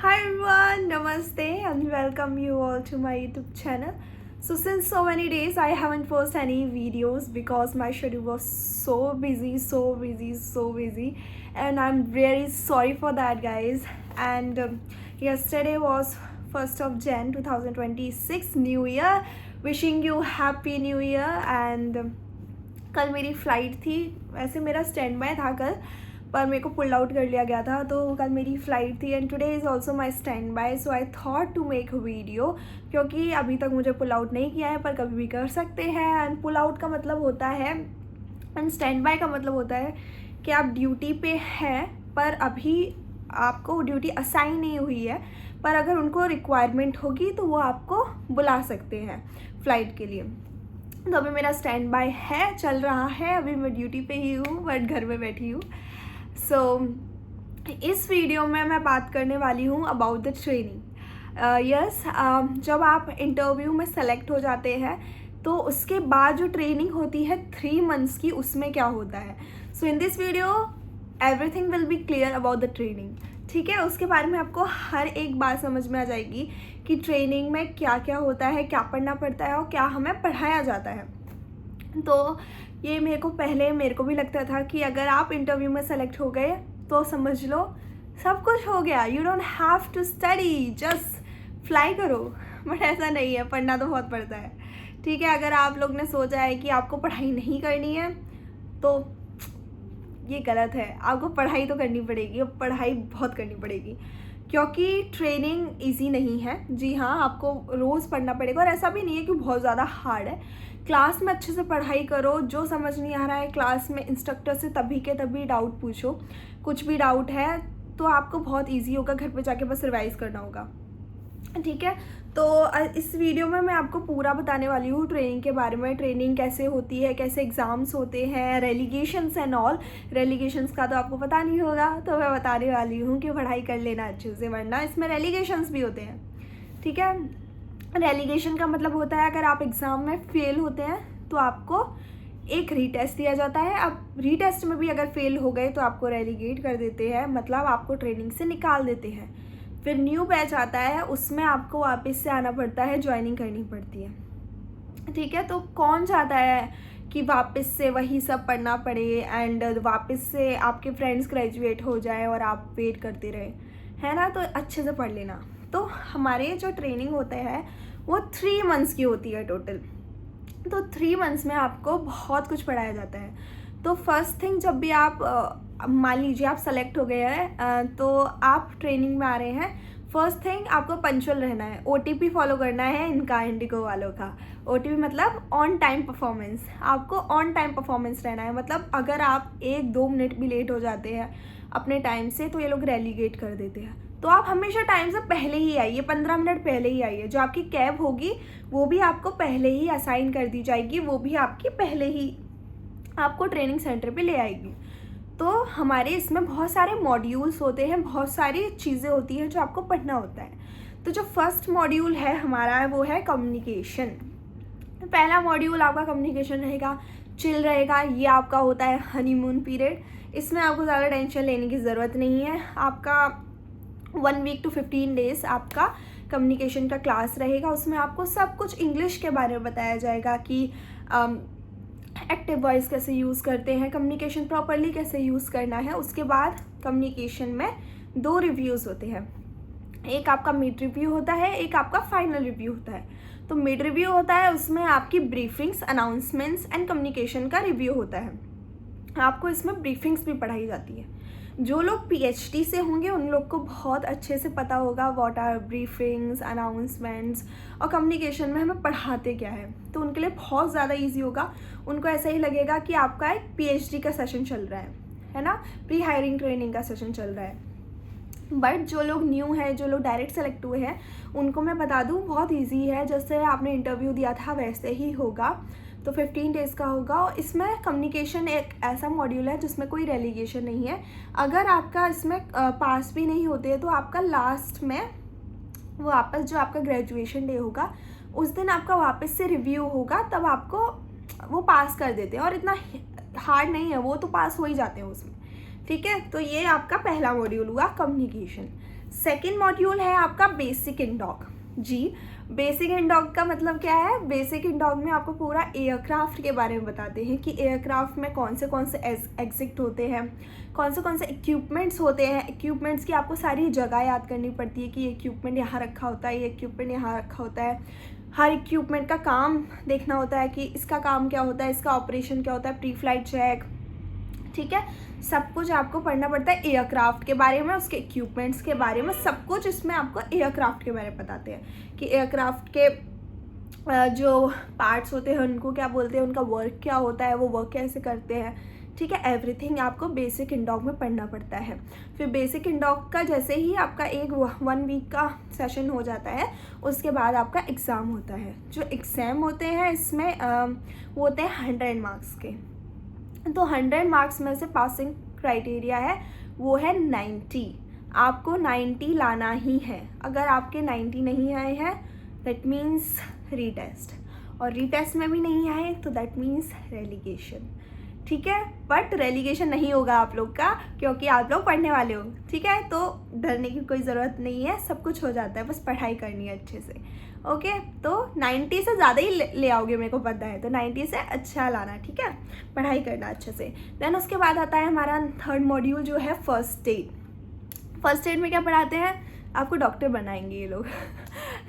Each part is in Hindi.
Hi everyone, Namaste and welcome you all to my YouTube channel. So since so many days I haven't posted any videos because my schedule was so busy and I'm really sorry for that guys. And yesterday was 1st of Jan 2026 New Year. Wishing you Happy New Year and कल मेरी फ़्लाइट थी। वैसे मेरा स्टैंड बाय था कल, पर मेरे को पुल आउट कर लिया गया था, तो कल मेरी फ़्लाइट थी and today is also my standby. So I thought to make video, क्योंकि अभी तक मुझे पुल आउट नहीं किया है पर कभी भी कर सकते हैं। एंड पुल आउट का मतलब होता है एंड स्टैंड बाय का मतलब होता है कि आप ड्यूटी पे हैं पर अभी आपको ड्यूटी असाइन नहीं हुई है, पर अगर उनको रिक्वायरमेंट होगी तो वो आपको बुला सकते हैं फ़्लाइट के लिए। तो अभी मेरा स्टैंड बाय है, चल रहा है, अभी मैं ड्यूटी पे ही हूँ बट घर में बैठी हूँ। सो इस वीडियो में मैं बात करने वाली हूँ अबाउट द ट्रेनिंग। यस, जब आप इंटरव्यू में सेलेक्ट हो जाते हैं तो उसके बाद जो ट्रेनिंग होती है 3 मंथ्स की, उसमें क्या होता है। So in this video everything will be clear about the training. ठीक है, उसके बारे में आपको हर एक बात समझ में आ जाएगी कि ट्रेनिंग में क्या क्या होता है, क्या पढ़ना पड़ता है और क्या हमें पढ़ाया जाता है। तो ये मेरे को भी लगता था कि अगर आप इंटरव्यू में सेलेक्ट हो गए तो समझ लो सब कुछ हो गया, you don't have to study, just fly करो। बट ऐसा नहीं है, पढ़ना तो बहुत पड़ता है। ठीक है, अगर आप लोग ने सोचा है कि आपको पढ़ाई नहीं करनी है तो ये गलत है। आपको पढ़ाई तो करनी पड़ेगी और पढ़ाई बहुत करनी पड़ेगी, क्योंकि ट्रेनिंग इजी नहीं है। जी हाँ, आपको रोज़ पढ़ना पड़ेगा और ऐसा भी नहीं है कि बहुत ज़्यादा हार्ड है। क्लास में अच्छे से पढ़ाई करो, जो समझ नहीं आ रहा है क्लास में इंस्ट्रक्टर से तभी के तभी डाउट पूछो। कुछ भी डाउट है तो आपको बहुत ईजी होगा, घर पे जाके बस रिवाइज़ करना होगा। ठीक है, तो इस वीडियो में मैं आपको पूरा बताने वाली हूँ ट्रेनिंग के बारे में, ट्रेनिंग कैसे होती है, कैसे एग्ज़ाम्स होते हैं, रेलीगेशंस एंड ऑल। रेलीगेशंस का तो आपको पता नहीं होगा, तो मैं बताने वाली हूँ कि पढ़ाई कर लेना अच्छे से, वरना इसमें रेलीगेशंस भी होते हैं। ठीक है, रेलीगेशन का मतलब होता है अगर आप एग्ज़ाम में फ़ेल होते हैं तो आपको एक रीटेस्ट दिया जाता है। अब रीटेस्ट में भी अगर फेल हो गए तो आपको रेलीगेट कर देते हैं, मतलब आपको ट्रेनिंग से निकाल देते हैं। फिर न्यू बैच आता है, उसमें आपको वापस से आना पड़ता है, ज्वाइनिंग करनी पड़ती है। ठीक है, तो कौन चाहता है कि वापस से वही सब पढ़ना पड़े एंड वापस से आपके फ्रेंड्स ग्रेजुएट हो जाए और आप वेट करते रहे, है ना। तो अच्छे से पढ़ लेना। तो हमारे जो ट्रेनिंग होते हैं वो 3 मंथ्स की होती है टोटल। तो 3 मंथ्स में आपको बहुत कुछ पढ़ाया जाता है। तो फर्स्ट थिंग, जब भी आप मान लीजिए आप सेलेक्ट हो गए हैं तो आप ट्रेनिंग में आ रहे हैं, फर्स्ट थिंग आपको पंक्चुअल रहना है। OTP फॉलो करना है इनका, इंडिगो वालों का। OTP मतलब ऑन टाइम परफॉर्मेंस। आपको ऑन टाइम परफॉर्मेंस रहना है, मतलब अगर आप 1-2 मिनट भी लेट हो जाते हैं अपने टाइम से तो ये लोग रेलीगेट कर देते हैं। तो आप हमेशा टाइम से पहले ही आइए, 15 मिनट पहले ही आइए। जो आपकी कैब होगी वो भी आपको पहले ही असाइन कर दी जाएगी, वो भी आपकी पहले ही आपको ट्रेनिंग सेंटर पे ले आएगी। तो हमारे इसमें बहुत सारे मॉड्यूल्स होते हैं, बहुत सारी चीज़ें होती हैं जो आपको पढ़ना होता है। तो जो फर्स्ट मॉड्यूल है हमारा वो है कम्युनिकेशन। पहला मॉड्यूल आपका कम्युनिकेशन रहेगा, चिल रहेगा। ये आपका होता है हनीमून पीरियड। इसमें आपको ज़्यादा टेंशन लेने की ज़रूरत नहीं है। आपका 1 वीक to 15 डेज़ आपका कम्युनिकेशन का क्लास रहेगा। उसमें आपको सब कुछ इंग्लिश के बारे में बताया जाएगा कि एक्टिव वॉइस कैसे यूज़ करते हैं, कम्युनिकेशन प्रॉपरली कैसे यूज़ करना है। उसके बाद कम्युनिकेशन में 2 रिव्यूज़ होते हैं, एक आपका मिड रिव्यू होता है, एक आपका फाइनल रिव्यू होता है। तो मिड रिव्यू होता है, उसमें आपकी ब्रीफिंग्स, अनाउंसमेंट्स एंड कम्युनिकेशन का रिव्यू होता है। आपको इसमें ब्रीफिंग्स भी पढ़ाई जाती है। जो लोग PhD से होंगे उन लोग को बहुत अच्छे से पता होगा व्हाट आर ब्रीफिंग्स, अनाउंसमेंट्स और कम्युनिकेशन में हमें पढ़ाते क्या है, तो उनके लिए बहुत ज़्यादा इजी होगा। उनको ऐसा ही लगेगा कि आपका एक PhD का सेशन चल रहा है ना, प्री हायरिंग ट्रेनिंग का सेशन चल रहा है। बट जो लोग न्यू हैं, जो लोग डायरेक्ट सेलेक्ट हुए हैं, उनको मैं बता दूँ बहुत ईजी है। जैसे आपने इंटरव्यू दिया था वैसे ही होगा। तो 15 डेज़ का होगा। और इसमें कम्युनिकेशन एक ऐसा मॉड्यूल है जिसमें कोई रेलीगेशन नहीं है। अगर आपका इसमें पास भी नहीं होते तो आपका लास्ट में वापस जो आपका ग्रेजुएशन डे होगा उस दिन आपका वापस से रिव्यू होगा, तब आपको वो पास कर देते हैं। और इतना हार्ड नहीं है वो, तो पास हो ही जाते हैं उसमें। ठीक है, तो ये आपका पहला मॉड्यूल हुआ कम्युनिकेशन। सेकेंड मॉड्यूल है आपका बेसिक इन डॉग। जी, बेसिक इन डॉग का मतलब क्या है? बेसिक इन डॉग में आपको पूरा एयरक्राफ्ट के बारे में बताते हैं कि एयरक्राफ्ट में कौन से एग्जिट होते हैं, कौन से इक्विपमेंट्स होते हैं। इक्विपमेंट्स की आपको सारी जगह याद करनी पड़ती है कि ये इक्विपमेंट यहाँ रखा होता है, ये इक्विपमेंट यहाँ रखा होता है। हर इक्विपमेंट का काम देखना होता है कि इसका काम क्या होता है, इसका ऑपरेशन क्या होता है, प्री फ्लाइट चेक, ठीक है। सब कुछ आपको पढ़ना पड़ता है एयरक्राफ्ट के बारे में, उसके इक्विपमेंट्स के बारे में, सब कुछ इसमें आपको एयरक्राफ्ट के बारे में बताते हैं कि एयरक्राफ्ट के जो पार्ट्स होते हैं उनको क्या बोलते हैं, उनका वर्क क्या होता है, वो वर्क कैसे करते हैं, ठीक है। एवरीथिंग आपको बेसिक इन डॉग में पढ़ना पड़ता है। फिर बेसिक इन डॉग का जैसे ही आपका एक 1 वीक का सेशन हो जाता है, उसके बाद आपका एग्ज़ाम होता है। जो एग्ज़ाम होते हैं इसमें वो होते हैं 100 मार्क्स के। तो 100 मार्क्स में से पासिंग क्राइटेरिया है वो है 90। आपको 90 लाना ही है। अगर आपके 90 नहीं आए हैं दैट मीन्स रीटेस्ट, और रीटेस्ट में भी नहीं आए तो दैट मीन्स रेलीगेशन, ठीक है। बट रेलीगेशन नहीं होगा आप लोग का, क्योंकि आप लोग पढ़ने वाले हो, ठीक है। तो डरने की कोई ज़रूरत नहीं है, सब कुछ हो जाता है, बस पढ़ाई करनी है अच्छे से। ओके, तो 90 से ज़्यादा ही ले आओगे, मेरे को पता है। तो 90 से अच्छा लाना, ठीक है, पढ़ाई करना अच्छे से। देन उसके बाद आता है हमारा थर्ड मॉड्यूल जो है फर्स्ट एड। फर्स्ट एड में क्या पढ़ाते हैं? आपको डॉक्टर बनाएंगे ये लोग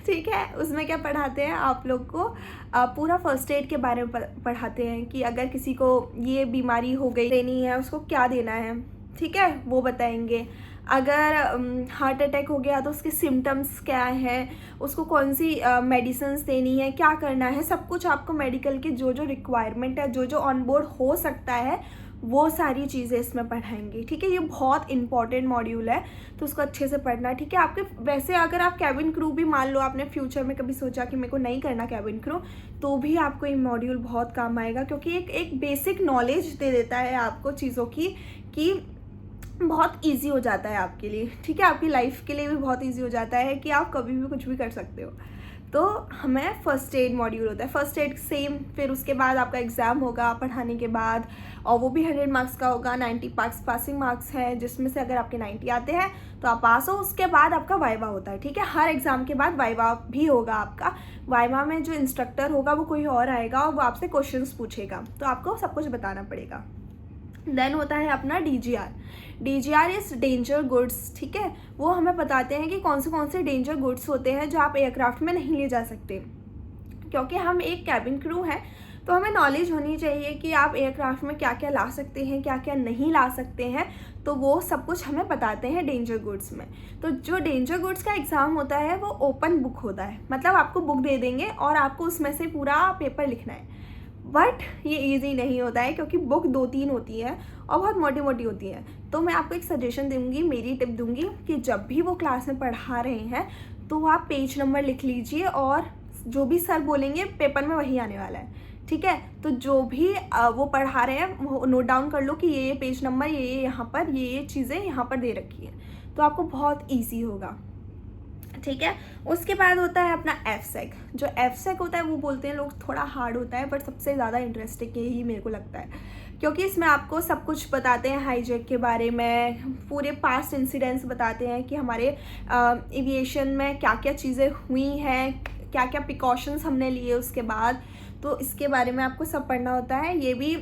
ठीक है। उसमें क्या पढ़ाते हैं आप लोग को? पूरा फर्स्ट एड के बारे में पढ़ाते हैं कि अगर किसी को ये बीमारी हो गई देनी है, उसको क्या देना है, ठीक है, वो बताएंगे। अगर हार्ट अटैक हो गया तो उसके सिम्टम्स क्या हैं, उसको कौन सी मेडिसिन्स देनी है, क्या करना है, सब कुछ आपको मेडिकल के जो जो रिक्वायरमेंट है, जो जो ऑन बोर्ड हो सकता है, वो सारी चीज़ें इसमें पढ़ाएंगे, ठीक है। ये बहुत इंपॉर्टेंट मॉड्यूल है, तो उसको अच्छे से पढ़ना, ठीक है। आपके वैसे अगर आप कैबिन क्रू भी मान लो, आपने फ्यूचर में कभी सोचा कि मेरे को नहीं करना कैबिन क्रू, तो भी आपको ये मॉड्यूल बहुत काम आएगा, क्योंकि एक बेसिक नॉलेज दे देता है आपको चीज़ों की, कि बहुत इजी हो जाता है आपके लिए, ठीक है। आपकी लाइफ के लिए भी बहुत इजी हो जाता है कि आप कभी भी कुछ भी कर सकते हो। तो हमें फर्स्ट एड मॉड्यूल होता है, फर्स्ट एड सेम। फिर उसके बाद आपका एग्ज़ाम होगा पढ़ाने के बाद, और वो भी 100 मार्क्स का होगा। 90 पासिंग मार्क्स है, जिसमें से अगर आपके 90 आते हैं तो आप पास हो। उसके बाद आपका वाइवा होता है, ठीक है। हर एग्ज़ाम के बाद वाइवा भी होगा आपका। वाइवा में जो इंस्ट्रक्टर होगा वो कोई और आएगा और वो आपसे क्वेश्चंस पूछेगा, तो आपको सब कुछ बताना पड़ेगा। देन होता है अपना DGR इज़ डेंजर गुड्स, ठीक है। वो हमें बताते हैं कि कौन से डेंजर गुड्स होते हैं जो आप एयरक्राफ्ट में नहीं ले जा सकते, क्योंकि हम एक कैबिन क्रू हैं, तो हमें नॉलेज होनी चाहिए कि आप एयरक्राफ्ट में क्या क्या ला सकते हैं, क्या क्या नहीं ला सकते हैं। तो वो सब कुछ हमें बताते हैं डेंजर गुड्स में। तो जो डेंजर गुड्स का एग्ज़ाम होता है वो ओपन बुक होता है, मतलब आपको बुक दे देंगे और आपको उसमें से पूरा पेपर लिखना है। बट ये इजी नहीं होता है, क्योंकि बुक 2-3 होती है और बहुत मोटी मोटी होती है। तो मैं आपको एक सजेशन दूंगी, मेरी टिप दूंगी कि जब भी वो क्लास में पढ़ा रहे हैं तो आप पेज नंबर लिख लीजिए, और जो भी सर बोलेंगे पेपर में वही आने वाला है, ठीक है। तो जो भी वो पढ़ा रहे हैं वो नोट डाउन कर लो कि ये पेज नंबर, ये यहाँ पर, ये चीज़ें यहाँ पर दे रखी हैं, तो आपको बहुत ईजी होगा, ठीक है। उसके बाद होता है अपना एफसेक। जो एफसेक होता है वो बोलते हैं लोग थोड़ा हार्ड होता है, बट सबसे ज़्यादा इंटरेस्टिंग यही मेरे को लगता है, क्योंकि इसमें आपको सब कुछ बताते हैं हाईजैक के बारे में, पूरे पास्ट इंसिडेंट्स बताते हैं कि हमारे एविएशन में क्या क्या चीज़ें हुई हैं, क्या क्या प्रिकॉशंस हमने लिए उसके बाद। तो इसके बारे में आपको सब पढ़ना होता है। ये भी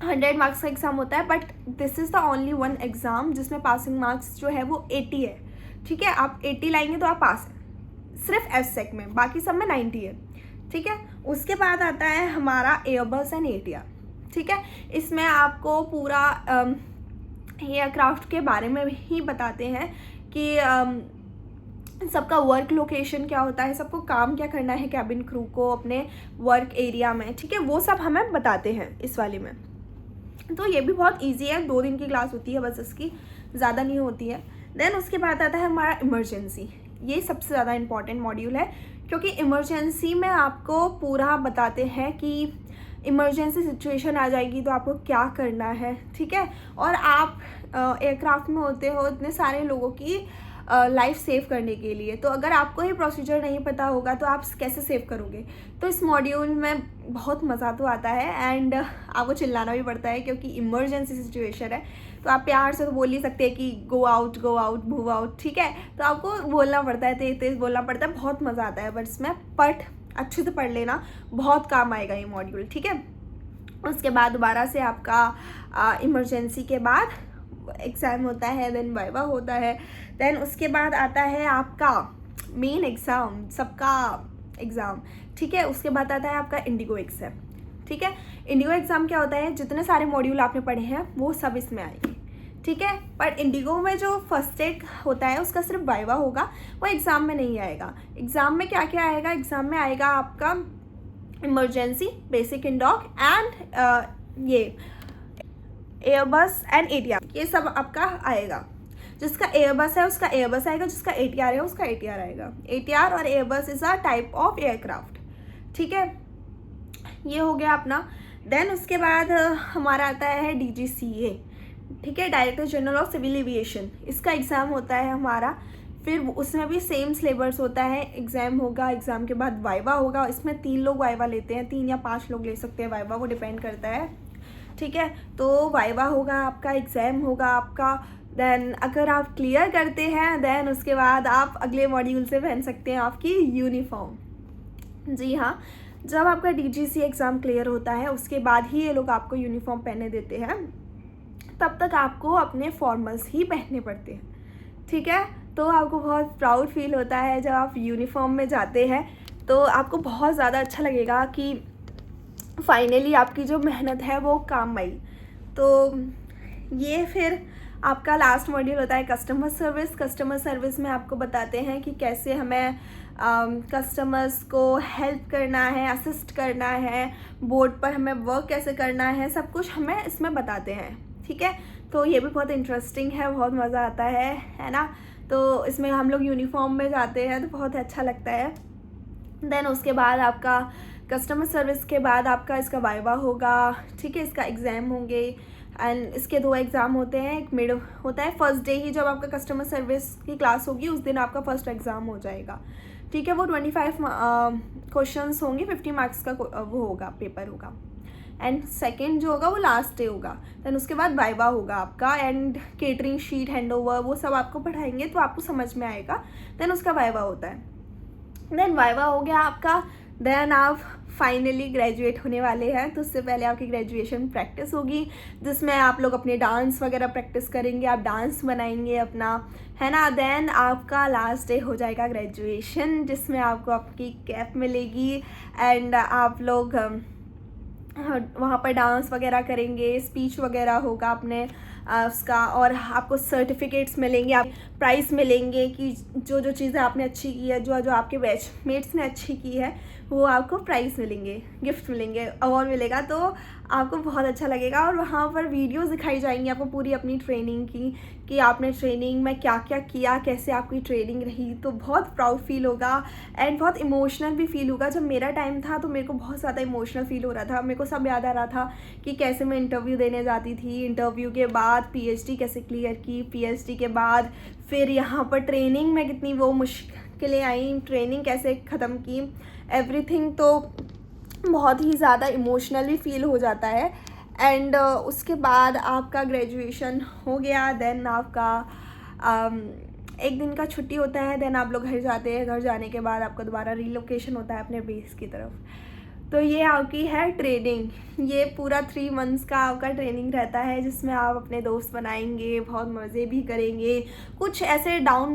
100 मार्क्स का एग्ज़ाम होता है, but this is the only one exam जिसमें पासिंग मार्क्स जो है वो 80 है, ठीक है। आप 80 लाएंगे तो आप पास हैं, सिर्फ एफसेक में, बाकी सब में 90 है, ठीक है। उसके बाद आता है हमारा एयरबस एंड ATR, ठीक है। इसमें आपको पूरा एयरक्राफ्ट के बारे में ही बताते हैं कि सबका वर्क लोकेशन क्या होता है, सबको काम क्या करना है कैबिन क्रू को अपने वर्क एरिया में, ठीक है। वो सब हमें बताते हैं इस वाले में। तो ये भी बहुत इजी है, 2 दिन की क्लास होती है बस, इसकी ज़्यादा नहीं होती है। देन उसके बाद आता है हमारा इमरजेंसी। ये सबसे ज़्यादा इम्पॉर्टेंट मॉड्यूल है, क्योंकि इमरजेंसी में आपको पूरा बताते हैं कि इमरजेंसी सिचुएशन आ जाएगी तो आपको क्या करना है, ठीक है। और आप एयरक्राफ्ट में होते हो, इतने सारे लोगों की लाइफ सेव करने के लिए। तो अगर आपको ये प्रोसीजर नहीं पता होगा तो आप कैसे सेव करोगे। तो इस मॉड्यूल में बहुत मज़ा तो आता है एंड आपको चिल्लाना भी पड़ता है क्योंकि इमरजेंसी सिचुएशन है। तो आप प्यार से तो बोल नहीं सकते कि गो आउट मूव आउट, ठीक है। तो आपको बोलना पड़ता है, तेज तेज बोलना पड़ता है, बहुत मज़ा आता है। बट इसमें अच्छे से पढ़ लेना, बहुत काम आएगा ये मॉड्यूल, ठीक है। उसके बाद दोबारा से आपका इमरजेंसी के बाद एग्ज़ाम होता है, देन वाइवा होता है, देन उसके बाद आता है आपका मेन एग्ज़ाम, सबका एग्ज़ाम, ठीक है। उसके बाद आता है आपका इंडिगो एग्ज़ाम, ठीक है। इंडिगो एग्ज़ाम क्या होता है, जितने सारे मॉड्यूल आपने पढ़े हैं वो सब इसमें आएंगे, ठीक है। पर इंडिगो में जो फर्स्ट एक होता है उसका सिर्फ वाइवा होगा, वो एग्ज़ाम में नहीं आएगा। एग्ज़ाम में क्या क्या आएगा, एग्ज़ाम में आएगा आपका इमरजेंसी, बेसिक इंडॉक एंड ये एयरबस एंड एटीआर, ये सब आपका आएगा। जिसका एयरबस है उसका एयरबस आएगा, जिसका एटीआर है उसका एटीआर आएगा। एटीआर और Airbus is a type of aircraft, ठीक है। ये हो गया अपना। देन उसके बाद हमारा आता है DGCA, ठीक है, director general of civil aviation. इसका एग्ज़ाम होता है हमारा, फिर उसमें भी सेम सिलेबस होता है। एग्ज़ाम होगा, एग्ज़ाम के बाद वाइवा होगा। इसमें 3 लोग वाइवा लेते हैं, 3 या 5 लोग ले सकते हैं वाइवा, वो डिपेंड करता है, ठीक है। तो वाइवा होगा आपका, एग्ज़ाम होगा आपका। देन अगर आप क्लियर करते हैं देन उसके बाद आप अगले मॉड्यूल से पहन सकते हैं आपकी यूनिफॉर्म। जी हाँ, जब आपका DGCA एग्ज़ाम क्लियर होता है उसके बाद ही ये लोग आपको यूनिफॉर्म पहनने देते हैं। तब तक आपको अपने फॉर्मल्स ही पहनने पड़ते हैं, ठीक है। तो आपको बहुत प्राउड फील होता है जब आप यूनिफॉर्म में जाते हैं, तो आपको बहुत ज़्यादा अच्छा लगेगा कि फाइनली आपकी जो मेहनत है वो काम आई। तो ये फिर आपका लास्ट मॉड्यूल होता है कस्टमर सर्विस। कस्टमर सर्विस में आपको बताते हैं कि कैसे हमें कस्टमर्स को हेल्प करना है, असिस्ट करना है, बोर्ड पर हमें वर्क कैसे करना है, सब कुछ हमें इसमें बताते हैं, ठीक है। तो ये भी बहुत इंटरेस्टिंग है, बहुत मज़ा आता है ना। तो इसमें हम लोग यूनिफॉर्म में जाते हैं तो बहुत अच्छा लगता है। देन उसके बाद आपका कस्टमर सर्विस के बाद आपका इसका वाइवा होगा, ठीक है, इसका एग्ज़ाम होंगे एंड इसके 2 एग्ज़ाम होते हैं। एक मिड होता है फर्स्ट डे ही, जब आपका कस्टमर सर्विस की क्लास होगी उस दिन आपका फर्स्ट एग्ज़ाम हो जाएगा, ठीक है। वो 25 क्वेश्चंस होंगे, 50 मार्क्स का वो होगा, पेपर होगा। एंड सेकेंड जो होगा वो लास्ट डे होगा। देन उसके बाद वाइवा होगा आपका एंड केटरिंग शीट हैंडओवर, वो सब आपको पढ़ाएंगे तो आपको समझ में आएगा। देन उसका वाइवा होता है। देन वाइवा हो गया आपका, देन आप फाइनली ग्रेजुएट होने वाले हैं। तो उससे पहले आपकी ग्रेजुएशन प्रैक्टिस होगी, जिसमें आप लोग अपने डांस वगैरह प्रैक्टिस करेंगे, आप डांस बनाएंगे अपना, है ना। देन आपका लास्ट डे हो जाएगा ग्रेजुएशन, जिसमें आपको आपकी कैप मिलेगी एंड आप लोग वहाँ पर डांस वगैरह करेंगे, स्पीच वगैरह होगा अपने उसका, और आपको सर्टिफिकेट्स मिलेंगे, आप प्राइज़ मिलेंगे कि जो जो चीज़ें आपने अच्छी की है, जो जो आपके बैचमेट्स ने अच्छी की है, वो आपको प्राइज़ मिलेंगे, गिफ्ट मिलेंगे, अवार्ड मिलेगा। तो आपको बहुत अच्छा लगेगा। और वहाँ पर वीडियोस दिखाई जाएंगी आपको पूरी अपनी ट्रेनिंग की, कि आपने ट्रेनिंग में क्या क्या किया, कैसे आपकी ट्रेनिंग रही। तो बहुत प्राउड फील होगा एंड बहुत इमोशनल भी फील होगा। जब मेरा टाइम था तो मेरे को बहुत ज़्यादा इमोशनल फील हो रहा था, मेरे को सब याद आ रहा था कि कैसे मैं इंटरव्यू देने जाती थी, इंटरव्यू के बाद PhD कैसे क्लियर की, PhD के बाद फिर यहाँ पर ट्रेनिंग में कितनी वो मुश्किलें आई, ट्रेनिंग कैसे ख़त्म की, एवरीथिंग। तो बहुत ही ज़्यादा इमोशनली फील हो जाता है। एंड उसके बाद आपका ग्रेजुएशन हो गया, देन आपका एक दिन का छुट्टी होता है, देन आप लोग घर जाते हैं। घर जाने के बाद आपका दोबारा रिलोकेशन होता है अपने बेस की तरफ। तो ये आपकी है ट्रेनिंग। ये पूरा 3 मंथ्स का आपका ट्रेनिंग रहता है, जिसमें आप अपने दोस्त बनाएंगे, बहुत मज़े भी करेंगे। कुछ ऐसे डाउन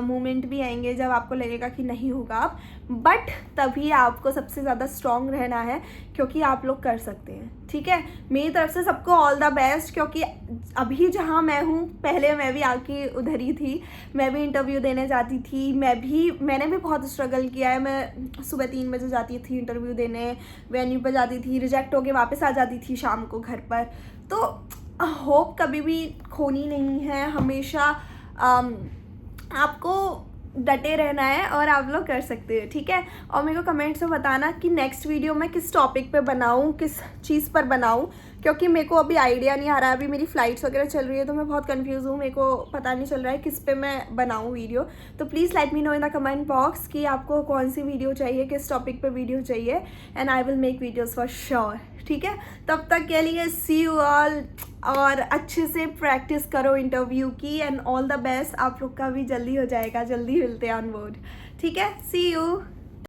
मोमेंट भी आएंगे जब आपको लगेगा कि नहीं होगा आप, बट तभी आपको सबसे ज़्यादा स्ट्रॉन्ग रहना है, क्योंकि आप लोग कर सकते हैं, ठीक है। मेरी तरफ से सबको ऑल द बेस्ट। क्योंकि अभी जहाँ मैं हूँ, पहले मैं भी आपकी उधर ही थी, मैं भी इंटरव्यू देने जाती थी, मैंने भी बहुत स्ट्रगल किया है। मैं सुबह 3 बजे जाती थी इंटरव्यू देने, वेन्यू पर जाती थी, रिजेक्ट होके वापस आ जाती थी शाम को घर पर। तो होप कभी भी खोनी नहीं है, हमेशा आपको डटे रहना है और आप लोग कर सकते हो, ठीक है। और मेरे को कमेंट्स में बताना कि नेक्स्ट वीडियो मैं किस टॉपिक पे बनाऊँ, किस चीज़ पर बनाऊँ, क्योंकि मेरे को अभी आइडिया नहीं आ रहा है, अभी मेरी फ़्लाइट्स वगैरह चल रही है तो मैं बहुत कंफ्यूज हूँ, मेरे को पता नहीं चल रहा है किस पे मैं बनाऊँ वीडियो। तो please let me know in the comment box कि आपको कौन सी वीडियो चाहिए, किस टॉपिक पे वीडियो चाहिए, and I will make videos for sure. ठीक है, तब तक के लिए सी यू ऑल, और अच्छे से प्रैक्टिस करो इंटरव्यू की, एंड ऑल द बेस्ट। आप लोग का भी जल्दी हो जाएगा, जल्दी मिलते हैं ऑन बोर्ड। ठीक है, सी यू।